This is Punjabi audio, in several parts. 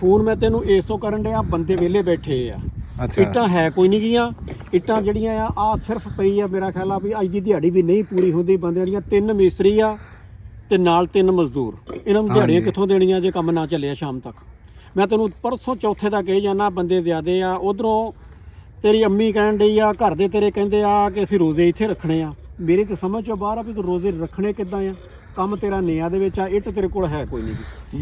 ਫੋਨ ਮੈਂ ਤੈਨੂੰ ਇਸੋ ਕਰਨ ਡਿਆ, ਬੰਦੇ ਵਿਹਲੇ ਬੈਠੇ ਆ। ਅੱਛਾ ਇੱਟਾਂ ਹੈ ਕੋਈ ਨਹੀਂ ਗੀਆਂ, ਇੱਟਾਂ ਜਿਹੜੀਆਂ ਆ ਸਿਰਫ ਪਈ ਆ। ਮੇਰਾ ਖਿਆਲ ਆ ਵੀ ਅੱਜ ਦੀ ਦਿਹਾੜੀ ਵੀ ਨਹੀਂ ਪੂਰੀ ਹੁੰਦੀ। ਬੰਦਿਆਂ ਦੀਆਂ 3 ਮਿਸਤਰੀ ਆ ਤੇ ਨਾਲ 3 ਮਜ਼ਦੂਰ। ਇਹਨਾਂ ਨੂੰ ਦਿਹਾੜੀਆਂ ਕਿੱਥੋਂ ਦੇਣੀਆਂ ਜੇ ਕੰਮ ਨਾ ਚੱਲਿਆ ਸ਼ਾਮ ਤੱਕ। ਮੈਂ ਤੈਨੂੰ ਪਰਸੋਂ ਚੌਥੇ ਦਾ ਕਹੀ ਜਾਂਦਾ, ਬੰਦੇ ਜ਼ਿਆਦੇ ਆ। ਉਧਰੋਂ ਤੇਰੀ ਅੰਮੀ ਕਹਿਣ ਡਈ ਆ, ਘਰ ਦੇ ਤੇਰੇ ਕਹਿੰਦੇ ਆ ਕਿ ਅਸੀਂ ਰੋਜ਼ੇ ਇੱਥੇ ਰੱਖਣੇ ਆ। ਮੇਰੀ ਤਾਂ ਸਮਝ ਚੋਂ ਬਾਹਰ ਆ ਵੀ ਤੂੰ ਰੋਜ਼ੇ ਰੱਖਣੇ ਕਿੱਦਾਂ ਆ। ਕੰਮ ਤੇਰਾ ਨਿਆਂ ਦੇ ਵਿੱਚ ਆ, ਇੱਟ ਤੇਰੇ ਕੋਲ ਹੈ ਕੋਈ ਨਹੀਂ।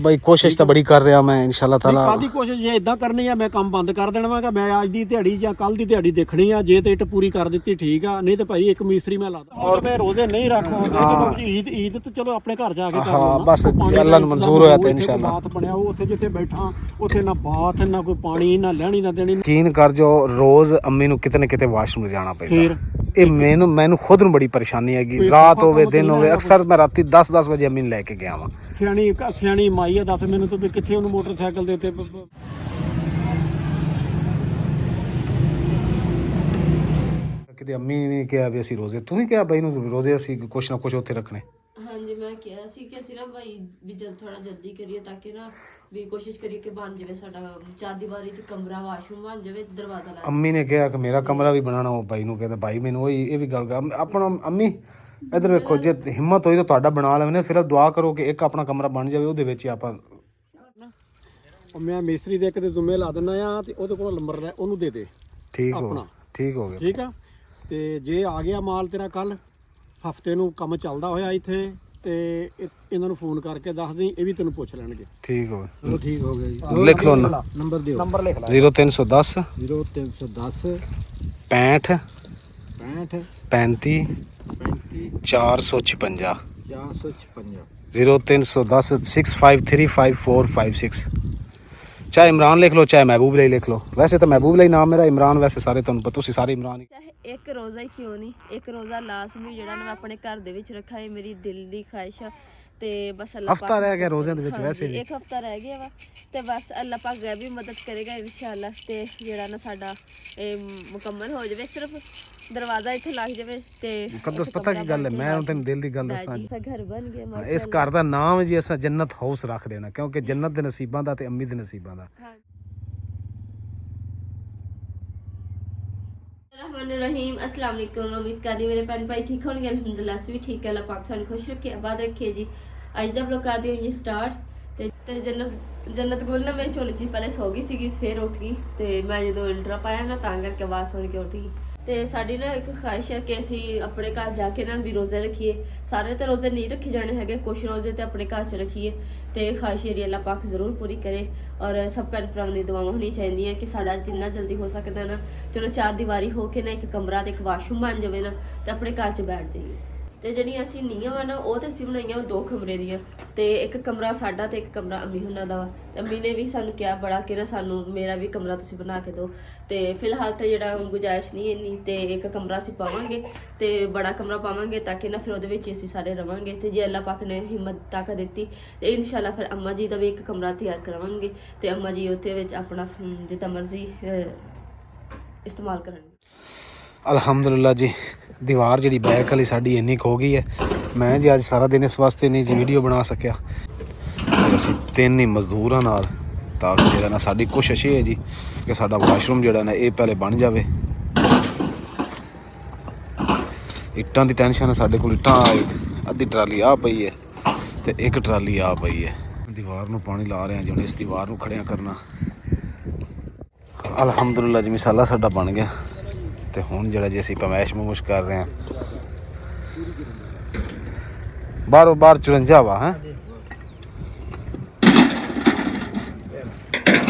ਬਈ ਕੋਸ਼ਿਸ਼ ਤਾਂ ਬੜੀ ਕਰ ਰਿਹਾ ਮੈਂ, ਇੰਸ਼ਾਅੱਲਾ ਤਾਲਾ। ਕਾਹਦੀ ਕੋਸ਼ਿਸ਼? ਜੇ ਇਦਾਂ ਕਰਨੀ ਆ ਮੈਂ ਕੰਮ ਬੰਦ ਕਰ ਦੇਣਾ ਵਾਂਗਾ। ਮੈਂ ਅੱਜ ਦੀ ਦਿਹਾੜੀ ਜਾਂ ਕੱਲ ਦੀ ਦਿਹਾੜੀ ਦੇਖਣੀ ਆ। ਜੇ ਤੇ ਇੱਟ ਪੂਰੀ ਕਰ ਦਿੱਤੀ ਠੀਕ ਆ, ਨਹੀਂ ਤੇ ਭਾਈ ਇੱਕ ਮਿਸਤਰੀ ਮੈਂ ਲਾਦਾ। ਔਰ ਮੈਂ ਰੋਜ਼ੇ ਨਹੀਂ ਰੱਖਾਂਗਾ ਕਿ ਈਦ ਤੇ ਚਲੋ ਆਪਣੇ ਘਰ ਜਾ ਕੇ ਕਰ ਲਓ। ਬਸ ਅੱਲਾ ਨੂੰ ਮਨਜ਼ੂਰ ਹੋਇਆ ਤੇ ਇੰਸ਼ਾਅੱਲਾ ਬਾਤ ਬਣਿਆ ਉੱਥੇ ਜਿੱਥੇ ਬੈਠਾ, ਉੱਥੇ ਨਾ ਬਾਤ ਨਾ ਕੋਈ ਪਾਣੀ ਨਾ ਲੈਣੀ ਨਾ ਦੇਣੀ। ਯਕੀਨ ਕਰ ਜੋ ਰੋਜ਼ ਅੰਮੀ ਨੂੰ ਕਿਤੇ ਨਾ ਕਿਤੇ ਵਾਸ਼ਰੂਮ ਜਾਣਾ ਪੈਂਦਾ। ਇਹ ਮੈਨੂੰ ਖੁਦ ਨੂੰ ਬੜੀ ਪਰੇਸ਼ਾਨੀ ਹੈਗੀ। ਰਾਤ ਹੋਵੇ ਦਿਨ ਹੋਵੇ, ਅਕਸਰ ਮੈਂ ਰਾਤੀ 10 ਵਜੇ ਅੰਮੀ ਨੂੰ ਲੈ ਕੇ ਗਿਆ ਵਾਂ। ਸਿਆਣੀ ਮਾਈ ਆ, ਦੱਸ ਮੈਨੂੰ ਤੂੰ ਵੀ ਕਿੱਥੇ ਉਹਨੂੰ ਮੋਟਰਸਾਈਕਲ ਦੇ ਉੱਤੇ। ਕਿਤੇ ਅੰਮੀ ਨੇ ਕਿਹਾ ਵੀ ਅਸੀਂ ਰੋਜ਼ੇ, ਤੂੰ ਵੀ ਕਿਹਾ ਬਾਈ ਨੂੰ ਰੋਜ਼ੇ ਅਸੀਂ ਕੁਛ ਨਾ ਕੁਛ ਉੱਥੇ ਰੱਖਣੇ। ਹਾਂਜੀ ਮੈਂ ਕਿਹਾ ਸੀ ਕਿ ਅਸੀਂ ਨਾ ਭਾਈ ਵੀ ਥੋੜਾ ਜਲਦੀ ਕਰੀਏ ਤਾਂ ਕਿ ਨਾ ਵੀ ਕੋਸ਼ਿਸ਼ ਕਰੀਏ ਕਿ ਬਣ ਜਾਵੇ ਸਾਡਾ 4 ਦੀਵਾਰੀ ਤੇ ਕਮਰਾ, ਵਾਸ਼ਰੂਮ ਬਣ ਜਾਵੇ, ਦਰਵਾਜ਼ਾ ਲਾ। ਅੰਮੀ ਨੇ ਕਿਹਾ ਕਿ ਮੇਰਾ ਕਮਰਾ ਵੀ ਬਣਾਉਣਾ। ਉਹ ਬਾਈ ਨੂੰ ਕਹਿੰਦਾ ਭਾਈ ਮੈਨੂੰ ਉਹੀ ਇਹ ਵੀ ਗੱਲ ਕਰ ਆਪਣਾ। ਅੰਮੀ ਇੱਧਰ ਵੇਖੋ, ਜੇ ਹਿੰਮਤ ਹੋਈ ਤਾਂ ਤੁਹਾਡਾ ਬਣਾ ਲੈਣੇ। ਫਿਰ ਦੁਆ ਕਰੋ ਕਿ ਇੱਕ ਆਪਣਾ ਕਮਰਾ ਬਣ ਜਾਵੇ, ਉਹਦੇ ਵਿੱਚ ਹੀ ਆਪਾਂ। ਮੈਂ ਮਿਸਤਰੀ ਦੇ ਇੱਕ ਦੇ ਜ਼ਿੰਮੇ ਲਾ ਦਿੰਦਾ ਆ ਤੇ ਉਹਦੇ ਕੋਲ ਨੰਬਰ ਲੈ, ਉਹਨੂੰ ਦੇ ਦੇ। ਠੀਕ ਹੋ ਗਿਆ, ਠੀਕ ਹੋ ਗਿਆ। ਠੀਕ ਆ। ਤੇ ਜੇ ਆ ਗਿਆ ਮਾਲ ਤੇਰਾ ਕੱਲ ਹਫਤੇ ਨੂੰ ਕੰਮ ਚੱਲਦਾ ਹੋਇਆ ਇੱਥੇ, ਤੇ ਇਹਨਾਂ ਨੂੰ ਫੋਨ ਕਰਕੇ ਦੱਸ ਦੇਈਂ, ਇਹ ਵੀ ਤੈਨੂੰ ਪੁੱਛ ਲੈਣਗੇ। ਠੀਕ ਹੋ ਗਿਆ, ਠੀਕ ਹੋ ਗਿਆ ਜੀ। ਲਿਖ ਲਓ ਨੰਬਰ ਦਿਓ। ਨੰਬਰ ਲਿਖ ਲੈ। 0310 0310 65 65 35 35 456 456 0310 65355456। ਚਾਹੇ ਇਮਰਾਨ ਲਿਖ ਲਓ, ਚਾਹੇ ਮਹਿਬੂਬ ਲਈ ਲਿਖ ਲਓ। ਵੈਸੇ ਤਾਂ ਮਹਿਬੂਬ ਲਈ ਨਾਮ ਮੇਰਾ, ਇਮਰਾਨ ਵੈਸੇ ਸਾਰੇ ਤੁਹਾਨੂੰ ਪਤਾ, ਤੁਸੀਂ ਸਾਰੇ ਇਮਰਾਨ ਹੀ। ਚਾਹੇ ਇੱਕ ਰੋਜ਼ਾ ਹੀ ਕਿਉਂ ਨਹੀਂ, ਇੱਕ ਰੋਜ਼ਾ ਲਾਜ਼ਮੀ ਜਿਹੜਾ ਨਾ ਮੈਂ ਆਪਣੇ ਘਰ ਦੇ ਵਿੱਚ ਰੱਖਾ। ਇਹ ਮੇਰੀ ਦਿਲ ਦੀ ਖਾਹਿਸ਼ ਆ। ਤੇ ਬਸ ਅੱਲਾਹ ਪਾਕ ਹਫਤਾ ਰਹਿ ਗਿਆ ਰੋਜ਼ਿਆਂ ਦੇ ਵਿੱਚ। ਵੈਸੇ ਵੀ ਇੱਕ ਹਫਤਾ ਰਹਿ ਗਿਆ ਵਾ ਤੇ ਬਸ ਅੱਲਾਹ ਪਾਕ ਗੈਰ ਵੀ ਮਦਦ ਕਰੇਗਾ ਇਨਸ਼ਾਅੱਲਾ। ਤੇ ਜਿਹੜਾ ਨਾ ਸਾਡਾ ਇਹ ਮੁਕੰਮਲ ਹੋ ਜਾਵੇ, ਸਿਰਫ ਦਰਵਾਜ਼ਾ ਇੱਥੇ ਲੱਗ ਜਾਵੇ ਤੇ ਮੁਕੱਦਸ ਪਤਾ ਕੀ ਗੱਲ ਹੈ, ਮੈਂ ਤੈਨੂੰ ਦਿਲ ਦੀ ਗੱਲ ਦੱਸਾਂ। ਘਰ ਬਣ ਗਿਆ। ਇਸ ਘਰ ਦਾ ਨਾਮ ਜੀ ਅਸਾਂ ਜੰਨਤ ਹਾਊਸ ਰੱਖ ਦੇਣਾ, ਕਿਉਂਕਿ ਜੰਨਤ ਦੇ ਨਸੀਬਾਂ ਦਾ ਤੇ ਅੰਮੀ ਦੇ ਨਸੀਬਾਂ ਦਾ। रहीम अस्सलाम वालेकुम। उम्मीद करदी मेरे भैन भाई ठीक होंगे। अल्हम्दुलिल्लाह अस भी ठीक है। अल्लाह पाक थानू खुश रखे, आबाद रखे जी। अज दा व्लॉग कर दिया जी स्टार्ट। ते जन्नत गुल ना मेरी झोली च पहले सो गई सी, फिर उठ गई। ते मैं जो इंट्रा पाया ना तां करके आवाज़ सुन के उठ गई। ਤੇ ਸਾਡੀ ਨਾ ਇੱਕ ਖਾਹਿਸ਼ ਹੈ ਕਿ ਅਸੀਂ ਆਪਣੇ ਘਰ ਜਾ ਕੇ ਨਾ ਵੀ ਰੋਜ਼ੇ ਰੱਖੀਏ। ਸਾਰੇ ਤਾਂ ਰੋਜ਼ੇ ਨਹੀਂ ਰੱਖੇ ਜਾਣੇ ਹੈਗੇ, ਕੁਛ ਰੋਜ਼ੇ ਤੇ ਆਪਣੇ ਘਰ 'ਚ ਰੱਖੀਏ। ਤੇ ਖਾਹਿਸ਼ ਜਿਹੜੀ ਅੱਲਾਹ ਪਾਕ ਜ਼ਰੂਰ ਪੂਰੀ ਕਰੇ। ਔਰ ਸਭ ਭੈਣ ਭਰਾਵਾਂ ਦੀ ਦੁਆਵਾਂ ਹੋਣੀ ਚਾਹੀਦੀਆਂ ਕਿ ਸਾਡਾ ਜਿੰਨਾ ਜਲਦੀ ਹੋ ਸਕਦਾ ਨਾ, ਚਲੋ 4 ਦੀਵਾਰੀ ਹੋ ਕੇ ਨਾ ਇੱਕ ਕਮਰਾ ਤੇ ਇੱਕ ਵਾਸ਼ਰੂਮ ਬਣ ਜਾਵੇ ਨਾ, ਤੇ ਆਪਣੇ ਘਰ 'ਚ ਬੈਠ ਜਾਈਏ। ਤੇ ਜਿਹੜੀਆਂ ਅਸੀਂ ਨੀਆਂ ਵਾ ਨਾ, ਉਹ ਤੇ ਅਸੀਂ ਬਣਾਈਆਂ 2 ਕਮਰੇ ਦੀਆਂ। ਤੇ ਇੱਕ ਕਮਰਾ ਸਾਡਾ ਤੇ ਇੱਕ ਕਮਰਾ ਅੰਮੀ ਹੁਣਾਂ ਦਾ ਵਾ। ਤੇ ਅੰਮੀ ਨੇ ਵੀ ਸਾਨੂੰ ਕਿਹਾ ਬੜਾ ਕਿ ਨਾ ਸਾਨੂੰ ਮੇਰਾ ਵੀ ਕਮਰਾ ਤੁਸੀਂ ਬਣਾ ਕੇ ਦਿਓ। ਤੇ ਫਿਲਹਾਲ ਤਾਂ ਜਿਹੜਾ ਗੁੰਜਾਇਸ਼ ਨਹੀਂ ਇੰਨੀ, ਤੇ ਇੱਕ ਕਮਰਾ ਅਸੀਂ ਪਾਵਾਂਗੇ ਤੇ ਬੜਾ ਕਮਰਾ ਪਾਵਾਂਗੇ ਤਾਂ ਕਿ ਨਾ ਫਿਰ ਉਹਦੇ ਵਿੱਚ ਅਸੀਂ ਸਾਰੇ ਰਵਾਂਗੇ। ਤੇ ਜੇ ਅੱਲਾਹ ਪਾਕ ਨੇ ਹਿੰਮਤ ਤਾਕਤ ਦਿੱਤੀ ਤੇ ਇਨਸ਼ਾਅੱਲਾ ਫਿਰ ਅੰਮਾ ਜੀ ਦਾ ਵੀ ਇੱਕ ਕਮਰਾ ਤਿਆਰ ਕਰਾਵਾਂਗੇ ਤੇ ਅੰਮਾ ਜੀ ਉਹਦੇ ਵਿੱਚ ਆਪਣਾ ਜਿੱਦਾਂ ਮਰਜ਼ੀ ਇਸਤੇਮਾਲ ਕਰਨਗੇ। ਅਲਹਮਦੁਲਿਲਾ ਜੀ। ਦੀਵਾਰ ਜਿਹੜੀ ਬੈਕ ਵਾਲੀ ਸਾਡੀ ਇੰਨੀ ਕੁ ਹੋ ਗਈ ਹੈ। ਮੈਂ ਜੀ ਅੱਜ ਸਾਰਾ ਦਿਨ ਇਸ ਵਾਸਤੇ ਨਹੀਂ ਜੀ ਵੀਡੀਓ ਬਣਾ ਸਕਿਆ। ਅਸੀਂ 3 ਹੀ ਮਜ਼ਦੂਰਾਂ ਨਾਲ, ਤਾਂ ਜਿਹੜਾ ਨਾ ਸਾਡੀ ਕੋਸ਼ਿਸ਼ ਇਹ ਹੈ ਜੀ ਕਿ ਸਾਡਾ ਵਾਸ਼ਰੂਮ ਜਿਹੜਾ ਨਾ ਇਹ ਪਹਿਲੇ ਬਣ ਜਾਵੇ। ਇੱਟਾਂ ਦੀ ਟੈਨਸ਼ਨ ਹੈ ਸਾਡੇ ਕੋਲ। ਇੱਟਾਂ ਅੱਧੀ ਟਰਾਲੀ ਆ ਪਈ ਹੈ ਤੇ ਇੱਕ ਟਰਾਲੀ ਆ ਪਈ ਹੈ। ਦੀਵਾਰ ਨੂੰ ਪਾਣੀ ਲਾ ਰਹੇ ਹਾਂ ਜੀ, ਹੁਣ ਇਸ ਦੀਵਾਰ ਨੂੰ ਖੜਿਆ ਕਰਨਾ। ਅਲਹਮਦੁਲਿਲਾ ਜੀ ਮਿਸਾਲਾ ਸਾਡਾ ਬਣ ਗਿਆ। ਤੇ ਹੁਣ ਜਿਹੜਾ ਜੀ ਅਸੀਂ ਪਮੈਸ਼ ਮਮੂਸ਼ ਕਰ ਰਹੇ ਹਾਂ। ਬਾਹਰੋਂ ਬਾਹਰ 54 ਵਾ ਹੈ।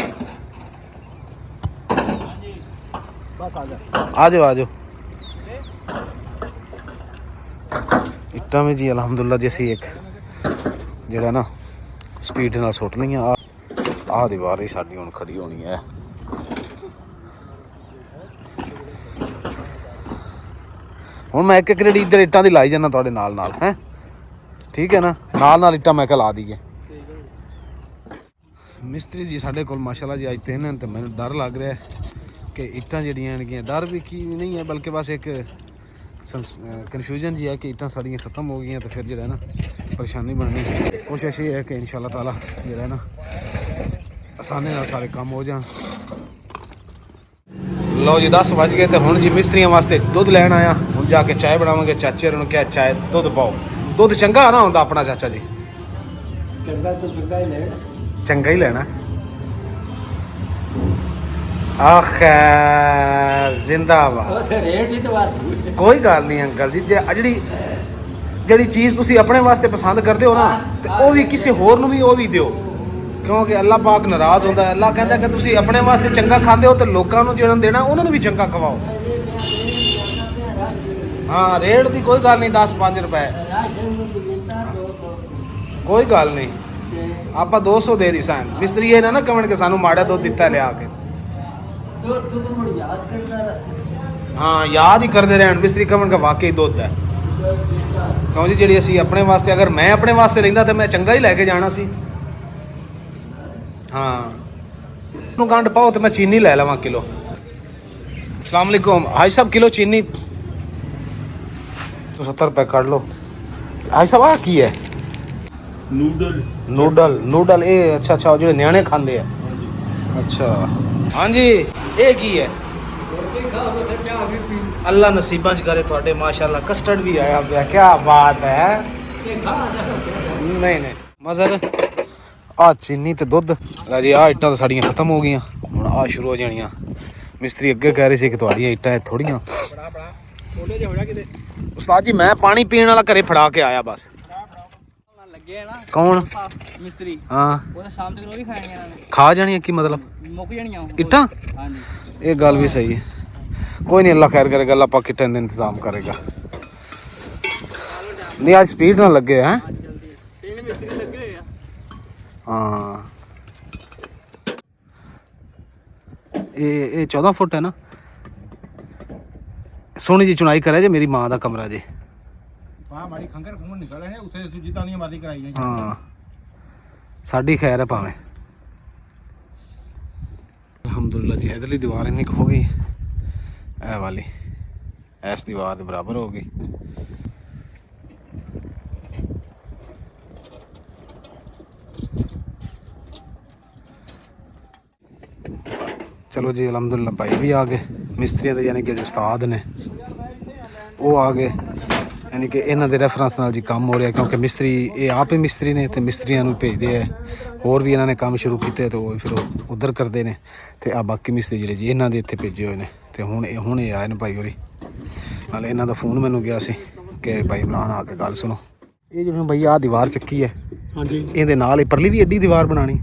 ਆ ਜਾਓ ਆ ਜਾਓ। ਇੱਟਾਂ ਵਿੱਚ ਜੀ ਅਲਹਮਦੁਲਿਲਾ ਜੀ ਅਸੀਂ ਇੱਕ ਜਿਹੜਾ ਨਾ ਸਪੀਡ ਨਾਲ ਸੁੱਟ ਲਈਆਂ। ਆਹ ਦੀਵਾਰ ਹੀ ਸਾਡੀ ਹੁਣ ਖੜੀ ਹੋਣੀ ਹੈ। ਹੁਣ ਮੈਂ ਇੱਕ ਰੇੜੀ ਇੱਧਰ ਇੱਟਾਂ ਦੀ ਲਾਈ ਜਾਂਦਾ ਤੁਹਾਡੇ ਨਾਲ ਨਾਲ ਹੈ। ਠੀਕ ਹੈ ਨਾ, ਨਾਲ ਨਾਲ ਇੱਟਾਂ ਮੈਂ ਕਿਹਾ ਲਾ ਦਈਏ। ਮਿਸਤਰੀ ਜੀ ਸਾਡੇ ਕੋਲ ਮਾਸ਼ਾਅੱਲਾ ਜੀ ਅੱਜ 3 ਹਨ ਤੇ ਮੈਨੂੰ ਡਰ ਲੱਗ ਰਿਹਾ ਕਿ ਇੱਟਾਂ ਜਿਹੜੀਆਂ ਹੈਗੀਆਂ, ਡਰ ਵੀ ਕੀ ਨਹੀਂ ਹੈ ਬਲਕਿ ਬਸ ਇੱਕ ਕਨਫਿਊਜ਼ਨ ਜੀ ਹੈ ਕਿ ਇੱਟਾਂ ਸਾਡੀਆਂ ਖਤਮ ਹੋ ਗਈਆਂ ਤੇ ਫਿਰ ਜਿਹੜਾ ਨਾ ਪਰੇਸ਼ਾਨੀ ਬਣਨੀ। ਕੋਸ਼ਿਸ਼ ਇਹ ਹੈ ਕਿ ਇਨਸ਼ਾਅੱਲਾ ਤਾਲਾ ਜਿਹੜਾ ਨਾ ਆਸਾਨੀ ਨਾਲ ਸਾਰੇ ਕੰਮ ਹੋ ਜਾਣ। ਲਓ ਜੀ 10 ਵੱਜ ਗਏ ਤੇ ਹੁਣ ਜੀ ਮਿਸਤਰੀਆਂ ਵਾਸਤੇ ਦੁੱਧ ਲੈਣ ਆਇਆ। ਹੁਣ ਜਾ ਕੇ ਚਾਹ ਬਣਾਵਾਂਗੇ। ਚਾਚੇ ਨੂੰ ਕਿਹਾ ਚਾਹ ਦੁੱਧ ਪਾਓ। ਦੁੱਧ ਚੰਗਾ ਨਾ ਹੁੰਦਾ ਆਪਣਾ ਚਾਚਾ ਜੀ? ਚੰਗਾ ਤੋਂ ਚੰਗਾ ਹੀ ਲੈ ਚੰਗਾ ਹੀ ਲੈਣਾ। ਆਖਰ ਜ਼ਿੰਦਾਬਾਦ। ਉਹਦੇ ਰੇਟ ਹੀ ਤਾਂ ਵਾਧੂ। ਕੋਈ ਗੱਲ ਨਹੀਂ ਅੰਕਲ ਜੀ, ਜਿਹੜੀ ਚੀਜ਼ ਤੁਸੀਂ ਆਪਣੇ ਵਾਸਤੇ ਪਸੰਦ ਕਰਦੇ ਹੋ ਨਾ, ਤੇ ਉਹ ਵੀ ਕਿਸੇ ਹੋਰ ਨੂੰ ਵੀ ਉਹ ਵੀ ਦਿਓ, ਕਿਉਂਕਿ ਅੱਲਾਹ ਪਾਕ ਨਾਰਾਜ਼ ਹੁੰਦਾ ਹੈ। ਅੱਲਾਹ ਕਹਿੰਦਾ ਕਿ ਤੁਸੀਂ ਆਪਣੇ ਵਾਸਤੇ ਚੰਗਾ ਖਾਂਦੇ ਹੋ ਤੇ ਲੋਕਾਂ ਨੂੰ ਜਿਹੜਾ ਦੇਣਾ ਉਹਨਾਂ ਨੂੰ ਵੀ ਚੰਗਾ ਖਵਾਓ। ਹਾਂ ਰੇਟ ਦੀ ਕੋਈ ਗੱਲ ਨਹੀਂ, 10-5 ਰੁਪਏ ਕੋਈ ਗੱਲ ਨਹੀਂ। ਆਪਾਂ 200 ਦੇ ਦੀ ਸਾਂ। ਮਿਸਤਰੀ ਇਹ ਨਾ ਕਮਣ ਕਿ ਸਾਨੂੰ ਮਾੜਾ ਦੁੱਧ ਦਿੱਤਾ ਲਿਆ ਕੇ। ਹਾਂ ਯਾਦ ਹੀ ਕਰਦੇ ਰਹਿਣ ਮਿਸਤਰੀ ਕਮਣ ਕਿ ਵਾਕਈ ਦੁੱਧ ਹੈ। ਕਿਉਂ ਜੀ ਜਿਹੜੀ ਅਸੀਂ ਆਪਣੇ ਵਾਸਤੇ, ਅਗਰ ਮੈਂ ਆਪਣੇ ਵਾਸਤੇ ਲੈਂਦਾ ਤਾਂ ਮੈਂ ਚੰਗਾ ਹੀ ਲੈ ਕੇ ਜਾਣਾ ਸੀ। ਹਾਂ ਨੂੰ ਗੰਢ ਪਾਓ ਤੇ ਮੈਂ ਚੀਨੀ ਲੈ ਲਵਾਂ ਕਿਲੋ। अस्सलाम वालेकुम हाजी साहब, किलो चीनी तो 70 रुपए कर लो। हाजी साहब आ की है? ਨੂਡਲ ਇਹ ਅੱਛਾ ਜਿਹੜੇ ਨਿਆਣੇ ਖਾਂਦੇ ਆ। ਅੱਛਾ ਹਾਂਜੀ ਇਹ ਕੀ ਹੈ? ਅੱਲਾ ਨਸੀਬਾਂ ਚ ਕਰੇ ਤੁਹਾਡੇ ਮਾਸ਼ਾਅੱਲਾ ਕਸਟਰਡ ਵੀ ਆਇਆ ਪਿਆ। ਕੀ ਬਾਤ ਹੈ। ਨਹੀਂ ਮਜ਼ਰ ਆ ਚੀਨੀ ਤੇ ਦੁੱਧ ਜੀ। ਆ ਇੱਟਾਂ ਤਾਂ ਸਾਡੀਆਂ ਖਤਮ ਹੋ ਗਈਆਂ, ਹੁਣ ਆ ਸ਼ੁਰੂ ਹੋ ਜਾਣੀਆਂ। ਮਿਸਤਰੀ ਅੱਗੇ ਕਹਿ ਰਹੇ ਸੀ ਕਿ ਤੁਹਾਡੀਆਂ ਇੱਟਾਂ ਥੋੜੀਆਂ। ਉਸਤਾਦ ਜੀ ਮੈਂ ਪਾਣੀ ਪੀਣ ਵਾਲਾ ਘਰੇ ਫੜਾ ਕੇ ਆਇਆ ਬਸ। ਕੌਣ ਮਿਸਤਰੀ? ਹਾਂ ਉਹ ਸ਼ਾਮ ਤੱਕ ਰੋਈ ਖਾਣਗੇ ਇਹਨਾਂ ਨੇ। ਖਾ ਜਾਣੀਆਂ ਕੀ ਮਤਲਬ? ਮੁੱਕ ਜਾਣੀਆਂ ਇੱਟਾਂ? ਹਾਂਜੀ ਇਹ ਗੱਲ ਵੀ ਸਹੀ ਹੈ। ਕੋਈ ਨਹੀਂ, ਅੱਲਾ ਖੈਰ ਕਰੇਗਾ। ਅੱਲਾ ਪਾਕ ਇੱਟਾਂ ਦਾ ਇੰਤਜ਼ਾਮ ਕਰੇਗਾ। ਨਹੀਂ ਅੱਜ ਸਪੀਡ ਨਾਲ ਲੱਗੇ ਹੈ। ਤਿੰਨ ਮਿਸਤਰੀ ਲੱਗੇ ਹੋਏ ਆ। ਹਾਂ ਇਹ 14 ਫੁੱਟ ਹੈ ਨਾ। ਸੋਹਣੀ ਜੀ ਚੁਣਾਈ ਕਰਿਆ ਜੇ। ਮੇਰੀ ਮਾਂ ਦਾ ਕਮਰਾ ਜੇ। हमारी खंगर घूमन निकल रहे हैं उसे जितना नहीं हमारी कराई है। ਹਾਂ ਸਾਡੀ ਖੈਰ ਹੈ ਭਾਵੇਂ। ਅਲਹਮਦੁਲਿਲਾ ਜੀ ਇਧਰਲੀ ਦੀਵਾਰ ਇੰਨੀ ਕੁ ਹੋ ਗਈ, ਇਹ ਵਾਲੀ ਇਸ ਦੀਵਾਰ ਦੇ ਬਰਾਬਰ ਹੋ ਗਈ। ਚਲੋ ਜੀ ਅਲਹਮਦੁਲਿਲਾ ਭਾਈ ਵੀ ਆ ਗਏ। ਮਿਸਤਰੀਆਂ ਦੇ ਯਾਨੀ ਕਿ ਜਿਹੜੇ ਉਸਤਾਦ ਨੇ ਉਹ ਆ ਗਏ। यानी कि इन्हों के रेफरेंस नाल जी काम हो रहा, क्योंकि मिस्त्री ये आप ही मिस्त्री ने तो मिस्त्रियों भेजते हैं। होर भी इन्होंने काम शुरू किए तो फिर उधर करते हैं। तो आ बाकी मिस्त्री जोड़े जी इन्हों के इतने भेजे हुए हैं। तो हुण ये आए हैं भाई होरी। नाले इन्हों का फोन मैनू गया सी कि भाई इमरान आके गल सुनो। ये जो भाई आ दीवार चक्की है, हाँ जी, ये नाल परली भी एडी दीवार बनानी,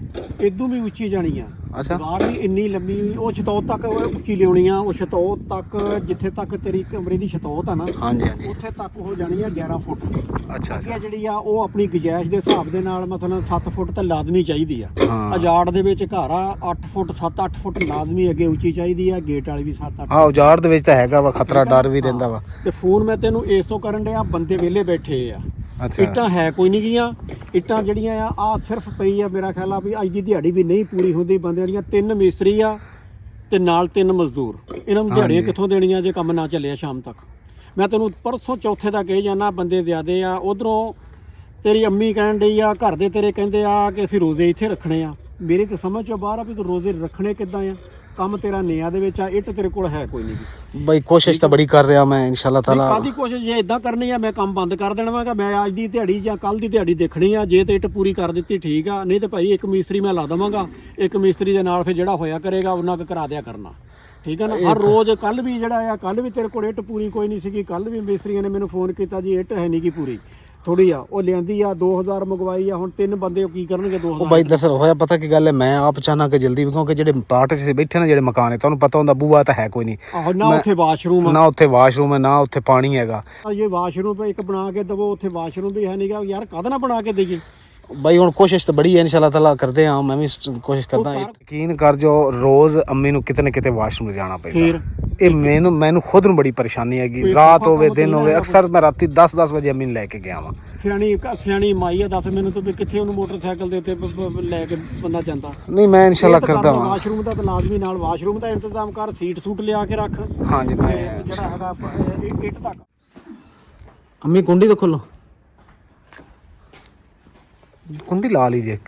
इदों भी ਉੱਚੀ ਜਾਣੀ ਆ। अच्छा ਦੀਵਾਰ ਵੀ ਇੰਨੀ ਲੰਮੀ, ਉਹ ਛਤੌਤ ਤੱਕ ਉੱਚੀ ਲਿਆਉਣੀ ਆ। ਉਹ ਛਤੌਤ ਤੱਕ ਜਿੱਥੇ ਤੱਕ ਤੇਰੀ ਕਮਰੇ ਦੀ ਛਤੌਤ ਆ ਨਾ, हाँ जी हाँ जी ਉੱਥੇ ਤੱਕ ਹੋ ਜਾਣੀ ਆ 11 ਫੁੱਟ। अच्छा अच्छा ਇਹ ਜਿਹੜੀ ਆ ਉਹ ਆਪਣੀ ਗੁੰਜਾਇਸ਼ ਦੇ ਹਿਸਾਬ ਦੇ ਨਾਲ ਮਤਲਬ 7 ਫੁੱਟ ਤਾਂ ਲਾਜ਼ਮੀ ਚਾਹੀਦੀ ਆ। ਹਾਂ। ਅਜਾੜ ਦੇ ਵਿੱਚ ਘਰ ਆ 8 ਫੁੱਟ 7-8 ਫੁੱਟ ਲਾਜ਼ਮੀ ਅੱਗੇ ਉੱਚੀ ਚਾਹੀਦੀ ਆ। ਗੇਟ ਵਾਲੀ ਵੀ 7-8। हाँ उजाड़ दे विच तां हैगा वा, खतरा डर भी रहिंदा वा। ਤੇ ਫੋਨ ਮੈਂ ਤੈਨੂੰ ਇਸ ਤੋਂ ਕਰਨ ਡਿਆ, ਬੰਦੇ ਵਿਹਲੇ ਬੈਠੇ ਆ। अच्छा ਇੱਟਾਂ ਹੈ ਕੋਈ ਨਹੀਂ ਗੀਆਂ। ਇੱਟਾਂ ਜਿਹੜੀਆਂ ਆ ਸਿਰਫ ਪਈ ਆ, ਮੇਰਾ ਖਿਆਲ ਆ ਵੀ ਅੱਜ ਦੀ ਦਿਹਾੜੀ ਵੀ ਨਹੀਂ ਪੂਰੀ ਹੁੰਦੀ। ਬੰਦਿਆਂ ਦੀਆਂ 3 ਮਿਸਤਰੀ ਆ ਤੇ ਨਾਲ 3 ਮਜ਼ਦੂਰ। ਇਹਨਾਂ ਨੂੰ ਦਿਹਾੜੀਆਂ ਕਿੱਥੋਂ ਦੇਣੀਆਂ ਜੇ ਕੰਮ ਨਾ ਚੱਲਿਆ ਸ਼ਾਮ ਤੱਕ? ਮੈਂ ਤੈਨੂੰ ਪਰਸੋਂ ਚੌਥੇ ਦਾ ਕਹੀ ਜਾਣਾ, ਬੰਦੇ ਜ਼ਿਆਦੇ ਆ। ਉਧਰੋਂ ਤੇਰੀ ਅੰਮੀ ਕਹਿਣ ਡਈ ਆ, ਘਰ ਦੇ ਤੇਰੇ ਕਹਿੰਦੇ ਆ ਕਿ ਅਸੀਂ ਰੋਜ਼ੇ ਇੱਥੇ ਰੱਖਣੇ ਆ। ਮੇਰੀ ਤਾਂ ਸਮਝ ਚੋਂ ਬਾਹਰ ਆ ਵੀ ਤੂੰ ਰੋਜ਼ੇ ਰੱਖਣੇ ਕਿੱਦਾਂ ਆ। ਕੰਮ ਤੇਰਾ ਨਿਆਂ ਦੇ ਵਿੱਚ ਆ, ਇੱਟ ਤੇਰੇ ਕੋਲ ਹੈ ਕੋਈ ਨਹੀਂ। भाई कोशिश तो बड़ी कर रहा मैं इंशाल्लाह ताला। ਕਾਹਦੀ ਕੋਸ਼ਿਸ਼ ਜੇ ਇਦਾਂ ਕਰਨੀ ਆ, ਮੈਂ ਕੰਮ ਬੰਦ ਕਰ ਦੇਣਾ ਵਾਂਗਾ। ਮੈਂ ਅੱਜ ਦੀ ਦਿਹਾੜੀ ਜਾਂ ਕੱਲ ਦੀ ਦਿਹਾੜੀ ਦੇਖਣੀ ਆ। ਜੇ ਤੇ ਇੱਟ ਪੂਰੀ ਕਰ ਦਿੱਤੀ ਠੀਕ ਆ, ਨਹੀਂ ਤੇ ਭਾਈ ਇੱਕ ਮਿਸਤਰੀ ਮੈਂ ਲਾ ਦੇਵਾਂਗਾ। ਇੱਕ ਮਿਸਤਰੀ ਦੇ ਨਾਲ ਫਿਰ ਜਿਹੜਾ ਹੋਇਆ ਕਰੇਗਾ ਉਹਨਾਂ ਕੁ ਕਰਾ ਦਿਆ ਕਰਨਾ, ਠੀਕ ਆ ਨਾ। ਹਰ ਰੋਜ਼ ਕੱਲ ਵੀ ਜਿਹੜਾ ਆ, ਕੱਲ ਵੀ ਤੇਰੇ ਕੋਲ ਇੱਟ ਪੂਰੀ ਕੋਈ ਨਹੀਂ ਸੀਗੀ। ਕੱਲ ਵੀ ਮਿਸਤਰੀਆਂ ਨੇ ਮੈਨੂੰ ਫੋਨ ਕੀਤਾ ਜੀ ਇੱਟ ਹੈ ਨਹੀਂ ਗੀ ਪੂਰੀ, ਥੋੜੀ ਆ। ਉਹ ਲਿਆਂਦੀ ਆ 2000 ਮੰਗਵਾਈ ਆ। ਹੁਣ 3 ਬੰਦੇ ਉਹ ਕੀ ਕਰਨਗੇ 2000? ਉਹ ਬਾਈ ਦੱਸਰ ਹੋਇਆ ਪਤਾ ਕੀ ਗੱਲ ਹੈ, ਮੈਂ ਆਪ ਚਾਹਨਾ ਕਿ ਜਲਦੀ, ਕਿਉਂਕਿ ਜਿਹੜੇ ਪਲਾਟ 'ਚ ਬੈਠੇ ਨੇ ਜਿਹੜੇ ਮਕਾਨ ਹੈ, ਤੁਹਾਨੂੰ ਪਤਾ ਹੁੰਦਾ ਬੂਆ ਤਾਂ ਹੈ ਕੋਈ ਨਹੀਂ। ਆਹੋ ਨਾ ਉੱਥੇ ਵਾਸ਼ਰੂਮ ਆ, ਨਾ ਉੱਥੇ ਵਾਸ਼ਰੂਮ ਹੈ, ਨਾ ਉੱਥੇ ਪਾਣੀ ਹੈਗਾ। ਇਹ ਵਾਸ਼ਰੂਮ ਇੱਕ ਬਣਾ ਕੇ ਦਵੋ, ਉੱਥੇ ਵਾਸ਼ਰੂਮ ਵੀ ਹੈ ਨਹੀਂਗਾ। ਯਾਰ ਕਾਹਦੇ ਨਾਲ ਬਣਾ ਕੇ ਦੇਈਏ? ਬਾਈ ਹੁਣ ਕੋਸ਼ਿਸ਼ ਤਾਂ ਬੜੀ ਹੈ, ਇਨਸ਼ਾਅੱਲਾ ਤਾਲਾ ਕਰਦੇ ਹਾਂ। ਮੈਂ ਵੀ ਕੋਸ਼ਿਸ਼ ਕਰਦਾ। ਯਕੀਨ ਕਰ ਜੋ ਰੋਜ਼ ਅੰਮੀ ਨੂੰ ਕਿਤੇ ਨਾ ਕਿਤੇ ਵਾਸ਼ਰੂਮ ਜਾਣਾ ਪੈਂਦਾ। ਫਿਰ ਇਹ ਮੈਨੂੰ ਖੁਦ ਨੂੰ ਬੜੀ ਪਰੇਸ਼ਾਨੀ ਹੈਗੀ। ਰਾਤ ਹੋਵੇ ਦਿਨ ਹੋਵੇ, ਅਕਸਰ ਮੈਂ ਰਾਤੀ 10 ਵਜੇ ਅੰਮੀ ਨੂੰ ਲੈ ਕੇ ਗਿਆ ਵਾਂ। ਸਿਆਣੀ ਮਾਈ ਆ, ਦੱਸ ਮੈਨੂੰ ਤੂੰ ਵੀ ਕਿੱਥੇ ਉਹਨੂੰ ਮੋਟਰਸਾਈਕਲ ਦੇ ਉੱਤੇ ਲੈ ਕੇ ਬੰਦਾ ਜਾਂਦਾ? ਨਹੀਂ ਮੈਂ ਇਨਸ਼ਾਅੱਲਾ ਕਰਦਾ ਹਾਂ। ਵਾਸ਼ਰੂਮ ਦਾ ਤਾਂ ਲਾਜ਼ਮੀ ਨਾਲ ਵਾਸ਼ਰੂਮ ਦਾ ਇੰਤਜ਼ਾਮ ਕਰ। ਸੀਟ ਸੂਟ ਲਿਆ ਕੇ ਰੱਖ। ਹਾਂਜੀ ਮੈਂ ਜਿਹੜਾ ਹੈਗਾ ਇੱਟ ਤੱਕ। ਅੰਮੀ ਕੁੰਡੀ ਤਾਂ ਖੋਲੋ, ਕੁੰਡੀ ਲਾ ਲੀजिए।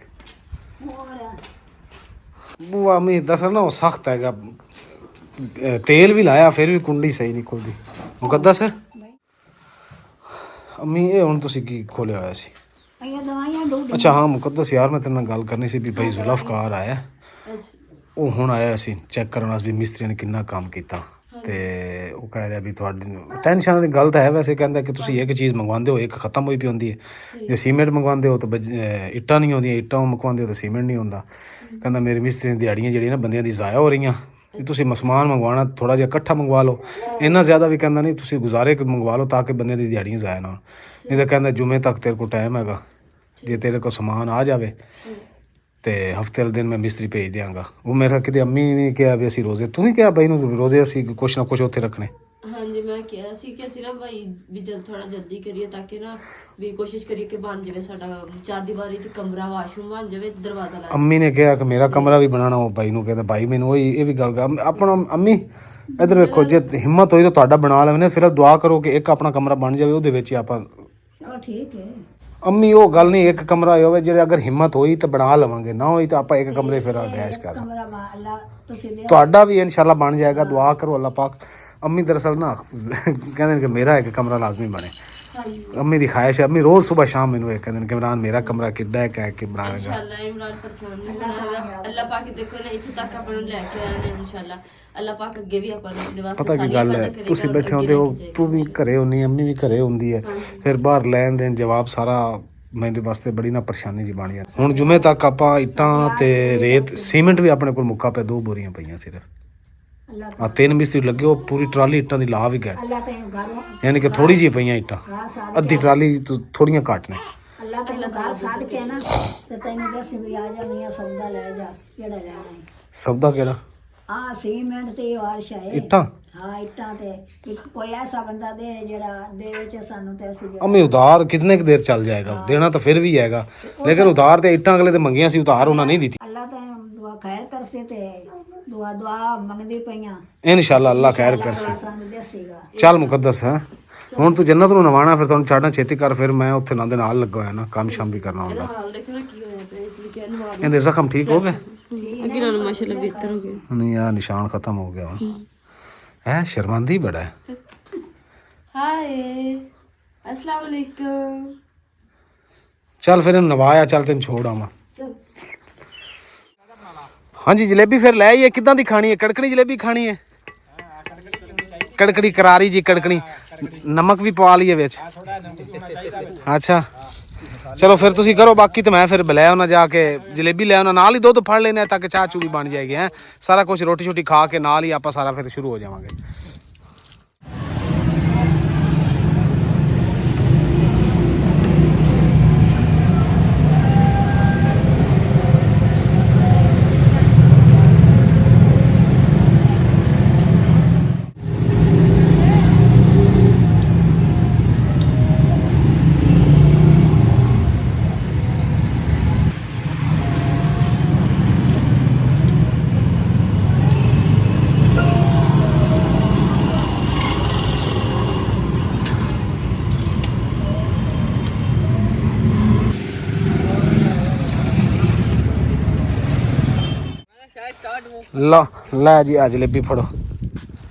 ਬੂਆ ਅਮੀ ਦੱਸਣਾ ਨਾ ਉਹ ਸਖਤ ਹੈਗਾ, ਤੇਲ ਵੀ ਲਾਇਆ ਫਿਰ ਵੀ ਕੁੰਡੀ ਸਹੀ ਨਹੀਂ ਖੁੱਲਦੀ। ਮੁਕੱਦਸ ਅਮੀ ਇਹ ਹੁਣ ਤੁਸੀਂ ਕੀ ਖੋਲਿਆ ਹੋਇਆ ਸੀ? ਅੱਛਾ ਹਾਂ ਮੁਕੱਦਸ ਯਾਰ ਮੈਂ ਤੇਰੇ ਨਾਲ ਗੱਲ ਕਰਨੀ ਸੀ ਵੀ ਭਾਈ ਜ਼ੁਲਫਕਾਰ ਆਇਆ, ਉਹ ਹੁਣ ਆਇਆ ਸੀ ਚੈੱਕ ਕਰਨ ਵਾਸਤੇ ਵੀ ਮਿਸਤਰੀ ਨੇ ਕਿੰਨਾ ਕੰਮ ਕੀਤਾ, ਤੇ ਉਹ ਕਹਿ ਰਿਹਾ ਵੀ ਤੁਹਾਡੀ ਟੈਨਸ਼ਨ ਵਾਲੀ ਗੱਲ ਤਾਂ ਹੈ। ਵੈਸੇ ਕਹਿੰਦਾ ਕਿ ਤੁਸੀਂ ਇੱਕ ਚੀਜ਼ ਮੰਗਵਾਉਂਦੇ ਹੋ ਇੱਕ ਖਤਮ ਹੋਈ ਪਈ ਹੁੰਦੀ ਹੈ, ਜੇ ਸੀਮੈਂਟ ਮੰਗਵਾਉਂਦੇ ਹੋ ਤਾਂ ਇੱਟਾਂ ਨਹੀਂ ਆਉਂਦੀਆਂ, ਇੱਟਾਂ ਮੰਗਵਾਉਂਦੇ ਹੋ ਤਾਂ ਸੀਮੈਂਟ ਨਹੀਂ ਹੁੰਦਾ। ਕਹਿੰਦਾ ਮੇਰੇ ਮਿਸਤਰੀ ਦੀਆਂ ਦਿਹਾੜੀਆਂ ਜਿਹੜੀਆਂ ਨਾ ਬੰਦਿਆਂ ਦੀ ਜ਼ਾਇਆ ਹੋ ਰਹੀਆਂ, ਵੀ ਤੁਸੀਂ ਸਮਾਨ ਮੰਗਵਾਉਣਾ ਥੋੜ੍ਹਾ ਜਿਹਾ ਇਕੱਠਾ ਮੰਗਵਾ ਲਓ, ਇੰਨਾ ਜ਼ਿਆਦਾ ਵੀ ਕਹਿੰਦਾ ਨਹੀਂ ਤੁਸੀਂ ਗੁਜ਼ਾਰੇ ਮੰਗਵਾ ਲਓ ਤਾਂ ਕਿ ਬੰਦਿਆਂ ਦੀ ਦਿਹਾੜੀਆਂ ਜ਼ਾਇਆ ਨਾ ਹੋਣ। ਨਹੀਂ ਤਾਂ ਕਹਿੰਦਾ ਜੁਮੇ ਤੱਕ ਤੇਰੇ ਕੋਲ ਟਾਈਮ ਹੈਗਾ, ਜੇ ਤੇਰੇ ਕੋਲ ਸਮਾਨ ਆ ਜਾਵੇ ਤੇ ਹਫਤੇ ਵਾਲੇ ਦਿਨ ਮੈਂ ਮਿਸਤਰੀ ਭੇਜ ਦਿਆਂਗਾ। ਉਹ ਮੇਰਾ ਕਿਤੇ ਅੰਮੀ ਨੇ ਕਿਹਾ ਵੀ ਅਸੀਂ ਰੋਜ਼ੇ, ਤੂੰ ਵੀ ਕਿਹਾ ਬਾਈ ਨੂੰ ਰੋਜ਼ੇ ਅਸੀਂ ਕੁਛ ਨਾ ਕੁਛ ਉੱਥੇ ਰੱਖਣੇ। ਹਾਂਜੀ ਮੈਂ ਕਿਹਾ ਸੀ ਕਿ ਅਸੀਂ ਨਾ ਭਾਈ ਵੀ ਥੋੜਾ ਜਲਦੀ ਕਰੀਏ ਤਾਂ ਕਿ ਨਾ ਵੀ ਕੋਸ਼ਿਸ਼ ਕਰੀਏ ਕਿ ਬਣ ਜਾਵੇ ਸਾਡਾ ਚਾਰ ਦੀਵਾਰੀ ਤੇ ਕਮਰਾ, ਵਾਸ਼ਰੂਮ ਬਣ ਜਾਵੇ, ਦਰਵਾਜ਼ਾ ਲਾ। ਅੰਮੀ ਨੇ ਕਿਹਾ ਕਿ ਮੇਰਾ ਕਮਰਾ ਵੀ ਬਣਾਉਣਾ, ਉਹ ਬਾਈ ਨੂੰ ਕਹਿੰਦਾ ਭਾਈ ਮੈਨੂੰ ਇਹ ਵੀ ਗੱਲ ਕਰ ਆਪਣਾ ਅੰਮੀ ਇੱਧਰ ਵੇਖੋ, ਜੇ ਹਿੰਮਤ ਹੋਈ ਤਾਂ ਤੁਹਾਡਾ ਬਣਾ ਲਵੇ, ਫਿਰ ਦੁਆ ਕਰੋ ਕਿ ਇੱਕ ਆਪਣਾ ਕਮਰਾ ਬਣ ਜਾਵੇ, ਉਹਦੇ ਵਿੱਚ ਹੀ ਆਪਾਂ। ਠੀਕ ਹੈ ਅੰਮੀ ਉਹ ਗੱਲ ਨਹੀਂ, ਇੱਕ ਕਮਰਾ ਹੋਵੇ ਜਿਹੜੇ ਅਗਰ ਹਿੰਮਤ ਹੋਈ ਤਾਂ ਬਣਾ ਲਵਾਂਗੇ, ਨਾ ਹੋਈ ਤਾਂ ਆਪਾਂ ਇੱਕ ਕਮਰੇ ਫਿਰ ਰਿਹਾਇਸ਼ ਕਰ ਤੁਹਾਡਾ ਵੀ ਇਨਸ਼ਾਅੱਲਾ ਬਣ ਜਾਏਗਾ। ਦੁਆ ਕਰੋ ਅੱਲਾਹ ਪਾਕ। ਅੰਮੀ ਦਰਅਸਲ ਨਾ ਕਹਿੰਦੇ ਨੇ ਕਿ ਮੇਰਾ ਇੱਕ ਕਮਰਾ ਲਾਜ਼ਮੀ ਬਣੇ, ਅੰਮੀ ਦੀ ਖਾਹਿਸ਼ ਹੈ। ਅੰਮੀ ਰੋਜ਼ ਸੁਬਹ ਸ਼ਾਮ ਮੈਨੂੰ ਇਹ ਕਹਿੰਦੇ ਨੇ ਕਿ ਇਮਰਾਨ ਮੇਰਾ ਕਮਰਾ ਕਿੱਡਾ ਹੈ, ਕਹਿ ਕੇ ਬਣਾਏਗਾ। ਇਨਸ਼ਾਅੱਲਾ ਇਮਰਾਨ ਪਰੇਸ਼ਾਨ ਨਹੀਂ ਹੋਣਾ, ਅੱਲਾਹ ਪਾਕ ਦੇਖੋ ਨਾ ਇੱਥੇ ਤੱਕ ਆਪਾਂ ਨੂੰ ਲੈ ਕੇ ਆਏ ਨੇ ਇਨਸ਼ਾਅੱਲਾ। ਅੱਲਾਹ ਪਾਕ ਅੱਗੇ ਵੀ ਆਪਾਂ ਨੂੰ ਆਪਣੇ ਵਾਸਤੇ ਪਤਾ ਕੀ ਗੱਲ ਹੈ, ਤੁਸੀਂ ਬੈਠੇ ਹੁੰਦੇ ਹੋ, ਤੂੰ ਵੀ ਘਰੇ ਹੁੰਦੀ, ਅੰਮੀ ਵੀ ਘਰੇ ਹੁੰਦੀ ਹੈ, ਫਿਰ ਬਾਹਰ ਲੈਣ ਦੇਣ ਜਵਾਬ ਸਾਰਾ ਮੇਰੇ ਵਾਸਤੇ ਬੜੀ ਨਾ ਪਰੇਸ਼ਾਨੀ ਜੀ ਬਣ ਜਾਂਦੀ। ਹੁਣ ਜੁਮੇ ਤੱਕ ਆਪਾਂ ਇੱਟਾਂ ਤੇ ਰੇਤ ਸੀਮੈਂਟ ਵੀ ਆਪਣੇ ਕੋਲ ਮੁੱਕਾ ਪਿਆ, 2 ਬੋਰੀਆਂ ਪਈਆਂ ਸਿਰਫ। ਆ 3 ਮਿਸਤਰੀ ਲੱਗੇ, ਉਹ ਪੂਰੀ ਟਰਾਲੀ ਇੱਟਾਂ ਦੀ ਲਾ ਵੀ ਗਏ, ਯਾਨੀ ਕਿ ਥੋੜੀ ਜਿਹੀ ਪਈਆਂ ਇੱਟਾਂ, ਅੱਧੀ ਟਰਾਲੀ ਤੋਂ ਥੋੜੀਆਂ ਘੱਟ ਨੇ। ਅੱਲਾ ਤੈਨੂੰ ਘਰ ਸਾਧ ਕੇ ਨਾ ਤੇ ਤੈਨੂੰ ਦੱਸ ਵੀ ਆ ਜਾਣੀਆਂ, ਸੌਦਾ ਲੈ ਜਾ ਕਿਹੜਾ ਲੈਣਾ ਹੈ। ਸੌਦਾ ਕਿਹੜਾ? ਆ ਸੀਮੈਂਟ ਤੇ ਵਾਰਸ਼ ਹੈ ਇੱਟਾਂ। ਹਾਂ ਇੱਟਾਂ ਤੇ ਇੱਕ ਕੋਈ ਐਸਾ ਬੰਦਾ ਦੇ ਜਿਹੜਾ ਦੇ ਵਿੱਚ ਸਾਨੂੰ ਤੇ ਅਸੀਂ ਅਮੀ ਉਧਾਰ ਕਿਤਨੇ ਕੁ ਦੇਰ ਚੱਲ ਜਾਏਗਾ, ਦੇਣਾ ਤਾਂ ਫਿਰ ਵੀ ਹੈਗਾ, ਲੇਕਿਨ ਉਧਾਰ ਤੇ ਇੱਟਾਂ ਅਗਲੇ ਤੇ ਮੰਗੀਆਂ ਸੀ, ਉਧਾਰ ਉਹਨਾਂ ਨਹੀਂ ਦਿੱਤੀ। ਅੱਲਾ ਤੈਨੂੰ ਦੁਆ ਖੈਰ ਕਰਸੇ ਤੇ ਦੁਆ ਮੰਗਦੀ ਪਈਆਂ, ਇਨਸ਼ਾਅੱਲਾ ਅੱਲਾ ਖੈਰ ਕਰਸੇ। ਸਾਨੂੰ ਦੱਸੇਗਾ। ਚੱਲ ਮੁਕੱਦਸ ਹੈ, ਹੁਣ ਤੂੰ ਜੰਨਤ ਨੂੰ ਨਵਾਣਾ, ਫਿਰ ਤੁਹਾਨੂੰ ਛੱਡਣਾ ਛੇਤੀ ਕਰ, ਫਿਰ ਮੈਂ ਉੱਥੇ ਨਾਲ ਦੇ ਨਾਲ ਲੱਗਾ ਹੋਇਆ ਨਾ, ਕੰਮ ਸ਼ਾਮ ਵੀ ਕਰਨਾ ਹੁੰਦਾ। ਹਾਲ ਦੇਖੋ ਨਾ ਕੀ ਹੋਇਆ ਪਿਆ, ਇਸ ਲਈ ਕਿ ਨਵਾਬ ਇਹਦੇ ਜ਼ਖਮ ਠੀਕ ਹੋ ਗਏ? ਅੱਗੇ ਨਾਲੋਂ ਮਾਸ਼ਾਅੱਲਾ ਬਿਹਤਰ ਹੋ ਗਿਆ। ਨਹੀਂ ਆ ਨਿਸ਼ਾਨ ਖਤਮ ਹੋ ਗਿਆ ਹੁਣ ਹੈ, ਸ਼ਰਮੰਦੀ ਬੜਾ ਹੈ। ਹਾਏ अस्सलाम वालेकुम। ਚੱਲ ਫਿਰ ਇਹਨੂੰ ਨਵਾਇਆ, ਚੱਲ ਤੈਨੂੰ ਛੋੜ ਆਵਾਂ। ਹਾਂਜੀ ਜਲੇਬੀ ਫਿਰ ਲੈ ਆਈਏ, ਕਿੱਦਾਂ ਦੀ ਖਾਣੀ ਹੈ? ਕੜਕਣੀ ਜਲੇਬੀ ਖਾਣੀ ਹੈ? ਕੜਕੜੀ ਕਰਾਰੀ ਜੀ, ਕੜਕਣੀ ਨਮਕ ਵੀ ਪਵਾ ਲਈਏ ਵਿੱਚ। ਅੱਛਾ ਚਲੋ ਫਿਰ ਤੁਸੀਂ ਕਰੋ ਬਾਕੀ, ਤੇ ਮੈਂ ਫਿਰ ਲੈ ਆਉਣਾ ਜਾ ਕੇ ਜਲੇਬੀ ਲੈ ਆਉਣਾ, ਨਾਲ ਹੀ ਦੁੱਧ ਫੜ ਲੈਣਾ ਤਾਂ ਕਿ ਚਾਹ ਚੂ ਵੀ ਬਣ ਜਾਏਗੀ ਹੈ। ਸਾਰਾ ਕੁਝ ਰੋਟੀ ਛੋਟੀ ਖਾ ਕੇ ਨਾਲ ਹੀ ਆਪਾਂ ਸਾਰਾ ਫਿਰ ਸ਼ੁਰੂ ਹੋ ਜਾਵਾਂਗੇ। ਲਾ ਲੈ ਜੀ ਆ ਜਲੇਬੀ ਫੜੋ,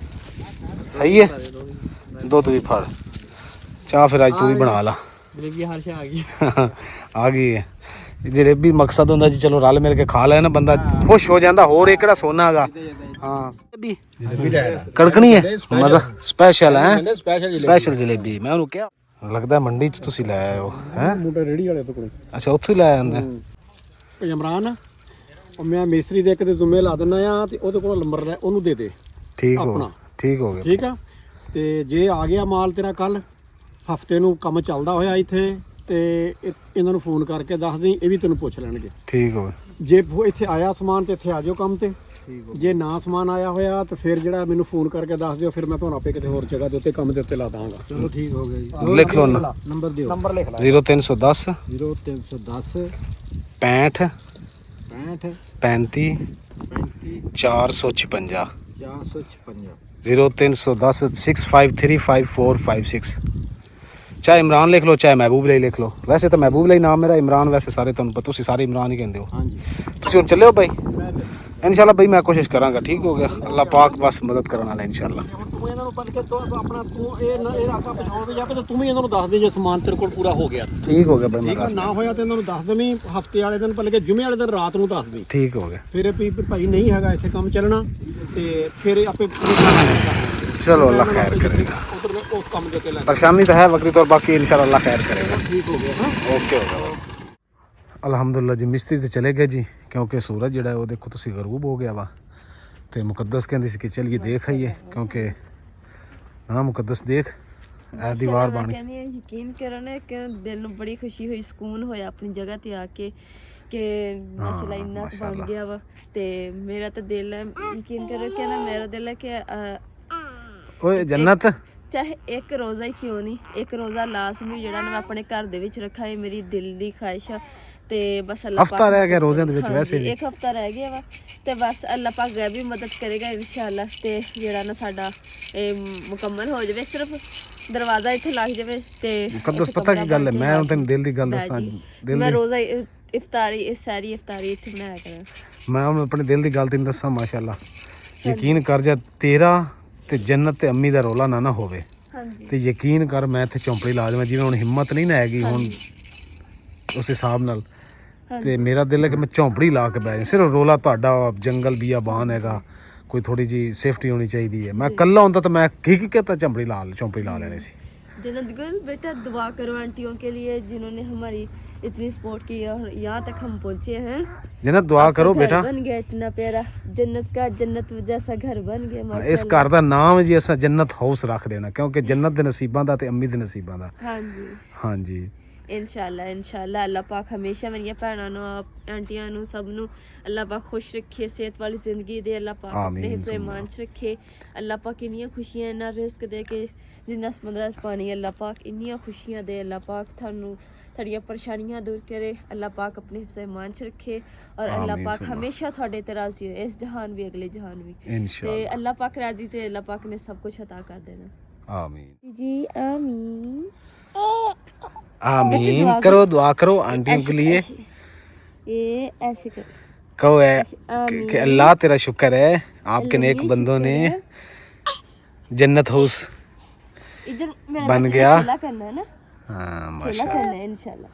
ਸਹੀ ਹੈ, ਦੁੱਧ ਵੀ ਫੜ, ਚਾਹ ਫਿਰ ਅੱਜ ਤੂੰ ਵੀ ਬਣਾ ਲਾ। ਜਲੇਬੀ ਹਰਸ਼ਾ ਆ ਗਈ ਆ ਗਈ ਹੈ ਜਲੇਬੀ, ਮਕਸਦ ਹੁੰਦਾ ਜੀ ਚਲੋ ਰਲ ਮਿਲ ਕੇ ਖਾ ਲੈ ਨਾ, ਬੰਦਾ ਖੁਸ਼ ਹੋ ਜਾਂਦਾ, ਹੋਰ ਇਹ ਕਿਹੜਾ ਸੋਨਾ ਹੈਗਾ। ਹਾਂ ਕੜਕਣੀ ਹੈ, ਮਜ਼ਾ ਸਪੈਸ਼ਲ ਹੈ, ਸਪੈਸ਼ਲ ਜਲੇਬੀ। ਮੈਂ ਉਹਨੂੰ ਕਿਹਾ ਲੱਗਦਾ ਮੰਡੀ ਚ ਤੁਸੀਂ ਲੈ ਆਏ ਹੋ ਹੈ, ਮੁੰਡਾ ਰੇੜੀ ਵਾਲੇ ਤੋਂ ਕੋਲ। ਅੱਛਾ ਉੱਥੋਂ ਹੀ ਲੈ ਆਂਦਾ ਇਮਰਾਨ, ਉਹ ਮੈਂ ਮਿਸਤਰੀ ਦੇ ਇੱਕ ਦੇ ਜ਼ਿੰਮੇ ਲਾ ਦਿੰਦਾ ਆ, ਤੇ ਉਹਦੇ ਕੋਲ ਨੰਬਰ ਲੈ, ਉਹਨੂੰ ਦੇ ਦੇ। ਠੀਕ ਹੋ ਆਪਣਾ। ਠੀਕ ਹੋ ਗਿਆ। ਠੀਕ ਆ, ਤੇ ਜੇ ਆ ਗਿਆ ਮਾਲ ਤੇਰਾ ਕੱਲ ਹਫਤੇ ਨੂੰ ਕੰਮ ਚੱਲਦਾ ਹੋਇਆ ਇੱਥੇ, ਤੇ ਇਹਨਾਂ ਨੂੰ ਫੋਨ ਕਰਕੇ ਦੱਸ ਦੇਈਂ, ਇਹ ਵੀ ਤੈਨੂੰ ਪੁੱਛ ਲੈਣਗੇ। ਠੀਕ ਹੋ ਜੇ ਇੱਥੇ ਆਇਆ ਸਮਾਨ ਤੇ ਇੱਥੇ ਆ ਜਾਓ ਕੰਮ ਤੇ, ਜੇ ਨਾ ਸਮਾਨ ਆਇਆ ਹੋਇਆ ਤਾਂ ਫਿਰ ਜਿਹੜਾ ਮੈਨੂੰ ਫੋਨ ਕਰਕੇ ਦੱਸ ਦਿਓ, ਫਿਰ ਮੈਂ ਤੁਹਾਨੂੰ ਆਪੇ ਕਿਤੇ ਹੋਰ ਜਗ੍ਹਾ ਦੇ ਉੱਤੇ ਕੰਮ ਦੇ ਉੱਤੇ ਲਾ ਦਾਂਗਾ। ਚਲੋ ਠੀਕ ਹੋ ਗਿਆ ਜੀ। ਲਿਖ ਲਓ ਨਾ, ਨੰਬਰ ਦਿਓ। ਨੰਬਰ ਲਿਖ ਲੈ। 0310 0310 65 65 35 35 456 456 0310 65355456। ਚਾਹੇ ਇਮਰਾਨ ਲਿਖ ਲਓ, ਚਾਹੇ ਮਹਿਬੂਬ ਲਈ ਲਿਖ ਲਓ। ਵੈਸੇ ਤਾਂ ਮਹਿਬੂਬ ਲਈ ਨਾਮ ਮੇਰਾ, ਇਮਰਾਨ ਵੈਸੇ ਸਾਰੇ ਤੁਹਾਨੂੰ ਪਤਾ, ਤੁਸੀਂ ਸਾਰੇ ਇਮਰਾਨ ਹੀ ਕਹਿੰਦੇ ਹੋ। ਹਾਂਜੀ। ਤੁਸੀਂ ਹੁਣ ਚੱਲੇ ਹੋ ਬਾਈ? इंशाल्लाह भाई मैं कोशिश करांगा, ठीक हो गया। अल्लाह पाक बस मदद करने वाला इंशाल्लाह। ਹੁਣ ਤੂੰ ਇਹਨਾਂ ਨੂੰ ਬਣ ਕੇ ਤੂੰ ਆਪਣਾ ਤੂੰ ਇਹ ਰਾਕਾ ਪਛਾਣ ਵੀ ਜਾ ਕੇ ਤੇ ਤੂੰ ਵੀ ਇਹਨਾਂ ਨੂੰ ਦੱਸ ਦੇ ਜੇ ਸਮਾਨ ਤੇਰੇ ਕੋਲ ਪੂਰਾ ਹੋ ਗਿਆ। ठीक हो गया भाई, ਠੀਕ ਆ, ਨਾ ਹੋਇਆ ਤੇ ਇਹਨਾਂ ਨੂੰ ਦੱਸ ਦੇਵੀਂ ਹਫਤੇ ਵਾਲੇ ਦਿਨ, ਪਹਿਲੇ ਕਿ ਜੁਮੇ ਵਾਲੇ ਦਿਨ ਰਾਤ ਨੂੰ ਦੱਸ ਦੇ। ठीक हो गया। ਫਿਰ ਵੀ ਭਾਈ ਨਹੀਂ ਹੈਗਾ ਇੱਥੇ ਕੰਮ ਚੱਲਣਾ ਤੇ ਫਿਰ ਆਪੇ चलो अल्लाह खैर करेगा। ਉਧਰ ਉਸ ਕੰਮ ਦੇ ਤੇ ਲੈ परेशानी तो है वक्री तौर, बाकी इंशाल्लाह अल्लाह खैर करेगा। ਠੀਕ ਹੋ ਗਿਆ। ਹਾਂ ओके हो गया। ਅਲਹਮਦੁਲਿਲਾ ਜੀ ਮਿਸਤਰੀ ਤੇ ਚਲੇ ਗਏ ਜੀ, ਕਿਉਂਕਿ ਸੂਰਜ ਜਿਹੜਾ ਉਹ ਦੇਖੋ ਤੁਸੀਂ ਗਰੂਬ ਹੋ ਗਿਆ ਵਾ। ਤੇ ਮੁਕੱਦਸ ਕਹਿੰਦੀ ਸੀ ਕਿ ਚਲੀਏ ਦੇਖ ਆਈਏ, ਕਿਉਂਕਿ ਹਾਂ ਮੁਕੱਦਸ ਦੇਖ ਇਹ ਦੀਵਾਰ ਬਣ ਗਈ। ਕਹਿੰਦੀ ਯਕੀਨ ਕਰੋ ਨਾ ਕਿ ਦਿਲ ਨੂੰ ਬੜੀ ਖੁਸ਼ੀ ਹੋਈ, ਸਕੂਨ ਹੋਇਆ ਆਪਣੀ ਜਗ੍ਹਾ ਤੇ ਆ ਕੇ ਕਿ ਮਾਸ਼ਾਅੱਲਾ ਇੰਨਾ ਕੁ ਬਣ ਗਿਆ ਵਾ। ਤੇ ਮੇਰਾ ਤਾਂ ਦਿਲ ਹੈ, ਯਕੀਨ ਕਰੋ ਕਿ ਨਾ ਮੇਰਾ ਦਿਲ ਹੈ ਕਿ ਓਏ ਜੰਨਤ ਚਾਹੇ ਇੱਕ ਰੋਜ਼ਾ ਹੀ ਕਿਉਂ ਨਹੀਂ, ਇੱਕ ਰੋਜ਼ਾ ਲਾਜ਼ਮੀ ਜਿਹੜਾ ਨਾ ਮੈਂ ਆਪਣੇ ਘਰ ਦੇ ਵਿੱਚ ਰੱਖਾਂ, ਇਹ ਮੇਰੀ ਦਿਲ ਦੀ ਖਾਹਿਸ਼ ਆ। ਤੇ ਬਸ ਅੱਲਾਹ ਹਫਤਾ ਰਹਿ ਗਿਆ ਰੋਜ਼ਿਆਂ ਦੇ ਵਿੱਚ, ਹਾਂਜੀ, ਵੈਸੇ ਵੀ ਇੱਕ ਹਫਤਾ ਰਹਿ ਗਿਆ ਵਾ ਤੇ ਬਸ ਅੱਲਾਹ ਪਾਕ ਗੈਰ ਵੀ ਮਦਦ ਕਰੇਗਾ ਇਨਸ਼ਾਅੱਲਾ। ਤੇ ਜਿਹੜਾ ਨਾ ਸਾਡਾ ਇਹ ਮੁਕੰਮਲ ਹੋ ਜਾਵੇ, ਸਿਰਫ ਦਰਵਾਜ਼ਾ ਇੱਥੇ ਲੱਗ ਜਾਵੇ ਤੇ ਮੁਕੱਦਸ ਪਤਾ ਕੀ ਗੱਲ ਹੈ, ਮੈਂ ਹੁਣ ਤੈਨੂੰ ਦਿਲ ਦੀ ਗੱਲ ਦੱਸਾਂ, ਦਿਲ ਮੈਂ ਦੀ ਰੋਜ਼ਾ ਇਫਤਾਰੀ ਇਹ ਸਾਰੀ ਇਫਤਾਰੀ ਇੱਥੇ ਬਣਾਇਆ ਕਰਾਂ। ਮੈਂ ਹੁਣ ਆਪਣੇ ਦਿਲ ਦੀ ਗੱਲ ਤੈਨੂੰ ਦੱਸਾਂ, ਮਾਸ਼ਾਅੱਲਾ ਯਕੀਨ ਕਰ ਜਾ ਤੇਰਾ ਤੇ ਜੰਨਤ ਤੇ ਅੰਮੀ ਦਾ ਰੋਲਾ ਨਾ ਹੋਵੇ ਹਾਂਜੀ ਤੇ ਯਕੀਨ ਕਰ ਮੈਂ ਇੱਥੇ ਚੌਂਪੜੀ ਲਾ ਦੇਵਾਂ। ਜਿਵੇਂ ਹੁਣ ਹਿੰਮਤ ਨਹੀਂ ਨਾ ਹੈਗੀ ਹੁਣ ਉਸ ਹਿਸਾਬ ਨਾਲ, ਤੇ ਮੇਰਾ ਦਿਲ ਹੈ ਕਿ ਮੈਂ ਝੌਂਪੜੀ ਲਾ ਕੇ ਬਹਿ ਜਾ। ਸਿਰਫ ਰੋਲਾ ਤੁਹਾਡਾ ਜੰਗਲ ਬੀਆਬਾਨ ਹੈਗਾ, ਕੋਈ ਥੋੜੀ ਜੀ ਸੇਫਟੀ ਹੋਣੀ ਚਾਹੀਦੀ ਹੈ। ਮੈਂ ਇਕੱਲਾ ਹੁੰਦਾ ਤਾਂ ਮੈਂ ਕੀ कहता चौंपड़ी ला लेने सी। जन्नत गुल बेटा दुआ करो आंटियों के लिए जिन्होंने हमारी इतनी सपोर्ट की और यहाँ तक हम पहुँचे हैं। जन्नत दुआ करो घर बेटा, बन गया इतना प्यारा, जन्नत का जन्नत जैसा घर बन गया इस माशाअल्लाह। घर का नाम जी असा जन्नत हाउस रख देना, क्योंकि जन्नत दे नसीबां दा ते अम्मी दे नसीबां दा। हाँ जी हाँ जी ਇਨਸ਼ਾਅੱਲਾ ਇਨਸ਼ਾਅੱਲਾ ਅੱਲਾਹ ਪਾਕ ਹਮੇਸ਼ਾ ਮੇਰੀਆਂ ਭੈਣਾਂ ਨੂੰ ਆਂਟੀਆਂ ਨੂੰ ਸਭ ਨੂੰ ਅੱਲਾਹ ਪਾਕ ਖੁਸ਼ ਰੱਖੇ, ਸਿਹਤ ਵਾਲੀ ਜ਼ਿੰਦਗੀ ਦੇ ਅੱਲਾਹ ਪਾਕ ਆਪਣੇ ਹਿਫਜ਼ ਇਮਾਨ ਚ ਰੱਖੇ। ਅੱਲਾਹ ਪਾਕ ਇੰਨੀਆਂ ਖੁਸ਼ੀਆਂ ਇੰਨਾ ਰਿਜ਼ਕ ਦੇ ਕੇ ਜਿੰਨਾ ਸਮੁੰਦਰਾਂ 'ਚ ਪਾਣੀ, ਅੱਲਾਹ ਪਾਕ ਇੰਨੀਆਂ ਖੁਸ਼ੀਆਂ ਦੇ। ਅੱਲਾਹ ਪਾਕ ਤੁਹਾਨੂੰ ਤੁਹਾਡੀਆਂ ਪਰੇਸ਼ਾਨੀਆਂ ਦੂਰ ਕਰੇ, ਅੱਲਾਹ ਪਾਕ ਆਪਣੇ ਹਿਫਜ਼ ਇਮਾਨ ਚ ਰੱਖੇ ਔਰ ਅੱਲਾਹ ਪਾਕ ਹਮੇਸ਼ਾ ਤੁਹਾਡੇ ਤੇ ਰਾਜ਼ੀ ਹੋਏ, ਇਸ ਜਹਾਨ ਵੀ ਅਗਲੇ ਜਹਾਨ ਵੀ। ਤੇ ਅੱਲਾਹ ਪਾਕ ਰਾਜ਼ੀ ਤੇ ਅੱਲਾਹ ਪਾਕ ਨੇ ਸਭ ਕੁਝ عطا ਕਰ ਦੇਣਾ। आमीन जी आमीन आमीन। करो दुआ करो आंटियों के लिए, ये ऐसे कर कहो है कि अल्लाह तेरा शुक्र है आपके नेक बंदों ने जन्नत हाउस इधर मेरा बन गया। खेला करना है ना, हाँ खेला माशाल्लाह। करना है इंशाल्लाह।